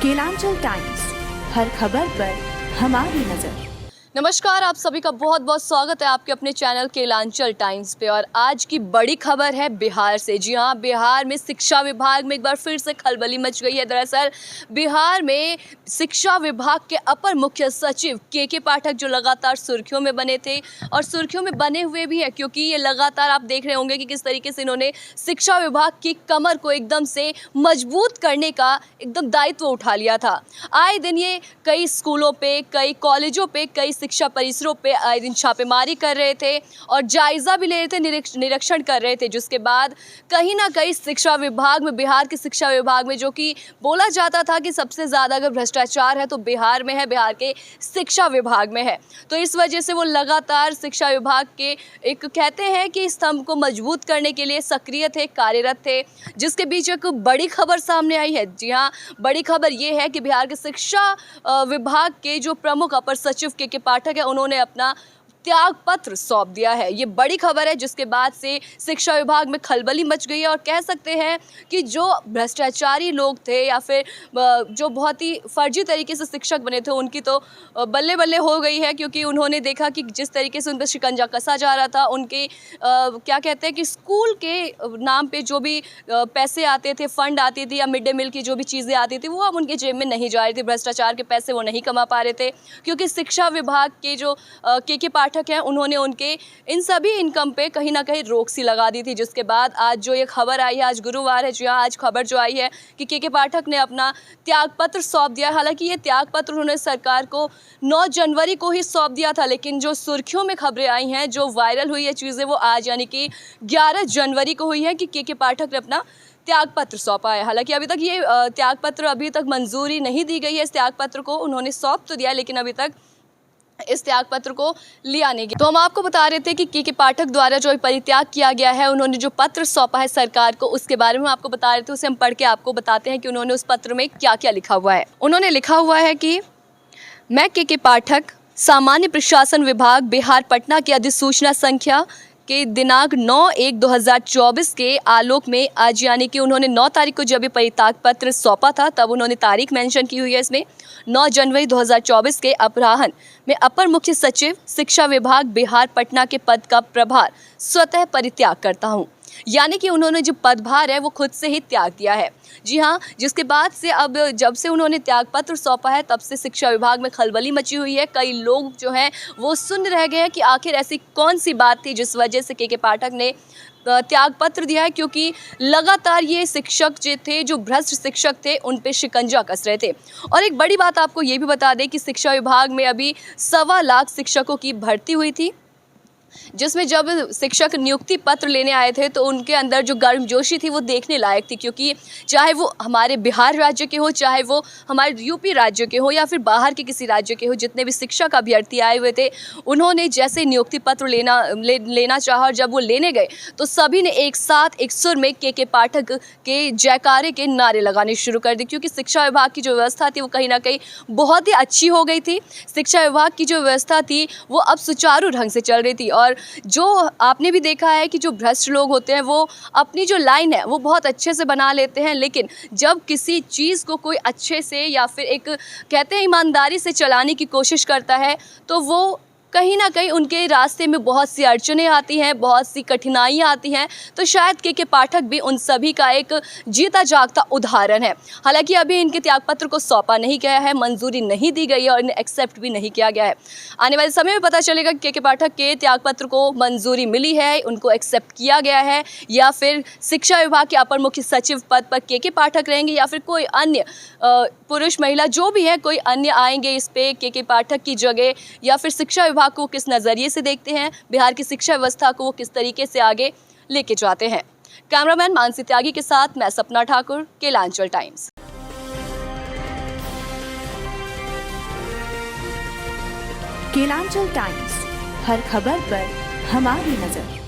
Kelanchal times, हर खबर पर हमारी नजर। नमस्कार, आप सभी का बहुत बहुत स्वागत है आपके अपने चैनल केलांचल टाइम्स पे। और आज की बड़ी खबर है बिहार से। जी हाँ, बिहार में शिक्षा विभाग में एक बार फिर से खलबली मच गई है। दरअसल बिहार में शिक्षा विभाग के अपर मुख्य सचिव के पाठक जो लगातार सुर्खियों में बने थे और सुर्खियों में बने हुए भी हैं, क्योंकि ये लगातार आप देख रहे होंगे कि किस तरीके से इन्होंने शिक्षा विभाग की कमर को एकदम से मजबूत करने का एकदम दायित्व उठा लिया था। आए दिन ये कई स्कूलों पे, कई कॉलेजों पे, कई शिक्षा परिसरों पे आए दिन छापेमारी कर रहे थे और जायजा भी ले रहे थे, निरीक्षण कर रहे थे, जिसके बाद कहीं ना कहीं शिक्षा विभाग में, बिहार के शिक्षा विभाग में, जो कि बोला जाता था कि सबसे ज़्यादा अगर भ्रष्टाचार है तो बिहार में है, बिहार के शिक्षा विभाग में है। तो इस वजह से वो लगातार शिक्षा विभाग के एक कहते हैं कि स्तंभ को मजबूत करने के लिए सक्रिय थे, कार्यरत थे, जिसके बीच एक बड़ी खबर सामने आई है। जी हाँ, बड़ी खबर ये है कि बिहार के शिक्षा विभाग के जो प्रमुख अपर सचिव के पाठक है, उन्होंने अपना त्याग पत्र सौंप दिया है। ये बड़ी खबर है, जिसके बाद से शिक्षा विभाग में खलबली मच गई है और कह सकते हैं कि जो भ्रष्टाचारी लोग थे या फिर जो बहुत ही फर्जी तरीके से शिक्षक बने थे, उनकी तो बल्ले बल्ले हो गई है, क्योंकि उन्होंने देखा कि जिस तरीके से उन पर शिकंजा कसा जा रहा था, उनके क्या कहते हैं कि स्कूल के नाम पे जो भी पैसे आते थे, फंड आती थी या मिड डे मील की जो भी चीज़ें आती थी, वो अब उनके जेब में नहीं जा रही थी। भ्रष्टाचार के पैसे वो नहीं कमा पा रहे थे, क्योंकि शिक्षा विभाग के जो के पाठक हैं, उन्होंने उनके इन सभी इनकम पे कहीं ना कहीं रोक सी लगा दी थी। जिसके बाद आज जो ये खबर आई है, आज गुरुवार है, जी हाँ, आज खबर जो आई है कि के पाठक ने अपना त्यागपत्र सौंप दिया। हालांकि ये त्यागपत्र उन्होंने सरकार को 9 जनवरी को ही सौंप दिया था, लेकिन जो सुर्खियों में खबरें आई हैं, जो वायरल हुई है चीज़ें, वो आज यानी कि 11 जनवरी को हुई है कि के पाठक ने अपना त्यागपत्र सौंपा है। हालांकि अभी तक ये त्यागपत्र अभी तक मंजूरी नहीं दी गई है। इस त्यागपत्र को उन्होंने सौंप तो दिया, लेकिन अभी तक इस त्यागपत्र को लिया नहीं गया। तो हम आपको बता रहे थे कि के पाठक द्वारा जो परित्याग किया गया है, उन्होंने जो पत्र सौंपा है सरकार को, उसके बारे में आपको बता रहे थे। उसे हम पढ़ के आपको बताते हैं कि उन्होंने उस पत्र में क्या क्या लिखा हुआ है। उन्होंने लिखा हुआ है कि मैं के पाठक, सामान्य प्रशासन विभाग, बिहार, पटना की अधिसूचना संख्या के दिनांक 9/1/2024 के आलोक में आज यानी कि उन्होंने 9 तारीख को जब ये परित्याग पत्र सौंपा था, तब उन्होंने तारीख मेंशन की हुई है इसमें, 9 जनवरी 2024 के अपराह्न में अपर मुख्य सचिव शिक्षा विभाग बिहार, पटना के पद का प्रभार स्वतः परित्याग करता हूँ। यानी कि उन्होंने जो पदभार है वो खुद से ही त्याग दिया है। जी हाँ, जिसके बाद से अब जब से उन्होंने त्यागपत्र सौंपा है, तब से शिक्षा विभाग में खलबली मची हुई है। कई लोग जो हैं वो सुन रह गए हैं कि आखिर ऐसी कौन सी बात थी जिस वजह से के पाठक ने त्यागपत्र दिया है, क्योंकि लगातार ये शिक्षक जो थे, जो भ्रष्ट शिक्षक थे, उन पे शिकंजा कस रहे थे। और एक बड़ी बात आपको ये भी बता दें कि शिक्षा विभाग में अभी 1.25 लाख शिक्षकों की भर्ती हुई थी, जिसमें जब शिक्षक नियुक्ति पत्र लेने आए थे तो उनके अंदर जो गर्मजोशी थी वो देखने लायक थी, क्योंकि चाहे वो हमारे बिहार राज्य के हो, चाहे वो हमारे यूपी राज्य के हो या फिर बाहर के किसी राज्य के हो, जितने भी शिक्षक अभ्यर्थी आए हुए थे, उन्होंने जैसे नियुक्ति पत्र लेना चाहा और जब वो लेने गए तो सभी ने एक साथ एक सुर में के पाठक के जयकारे के नारे लगाने शुरू कर दिए, क्योंकि शिक्षा विभाग की जो व्यवस्था थी वो कहीं ना कहीं बहुत ही अच्छी हो गई थी। शिक्षा विभाग की जो व्यवस्था थी वो अब सुचारू ढंग से चल रही थी। और जो आपने भी देखा है कि जो भ्रष्ट लोग होते हैं वो अपनी जो लाइन है वो बहुत अच्छे से बना लेते हैं, लेकिन जब किसी चीज़ को कोई अच्छे से या फिर एक कहते हैं ईमानदारी से चलाने की कोशिश करता है, तो वो कहीं ना कहीं उनके रास्ते में बहुत सी अड़चनें आती हैं, बहुत सी कठिनाइयाँ आती हैं। तो शायद के पाठक भी उन सभी का एक जीता जागता उदाहरण है। हालांकि अभी इनके त्यागपत्र को सौंपा नहीं गया है, मंजूरी नहीं दी गई है और इन्हें एक्सेप्ट भी नहीं किया गया है। आने वाले समय में पता चलेगा कि के पाठक के त्यागपत्र को मंजूरी मिली है, उनको एक्सेप्ट किया गया है, या फिर शिक्षा विभाग के अपर मुख्य सचिव पद पर के पाठक रहेंगे, या फिर कोई अन्य पुरुष महिला जो भी है, कोई अन्य आएंगे इस पे के पाठक की जगह, या फिर शिक्षा विभाग को किस नजरिए से देखते हैं, बिहार की शिक्षा व्यवस्था को वो किस तरीके से आगे लेके जाते हैं। कैमरामैन मानसी त्यागी के साथ मैं सपना ठाकुर, केलांचल टाइम्स। केलांचल टाइम्स, हर खबर पर हमारी नजर।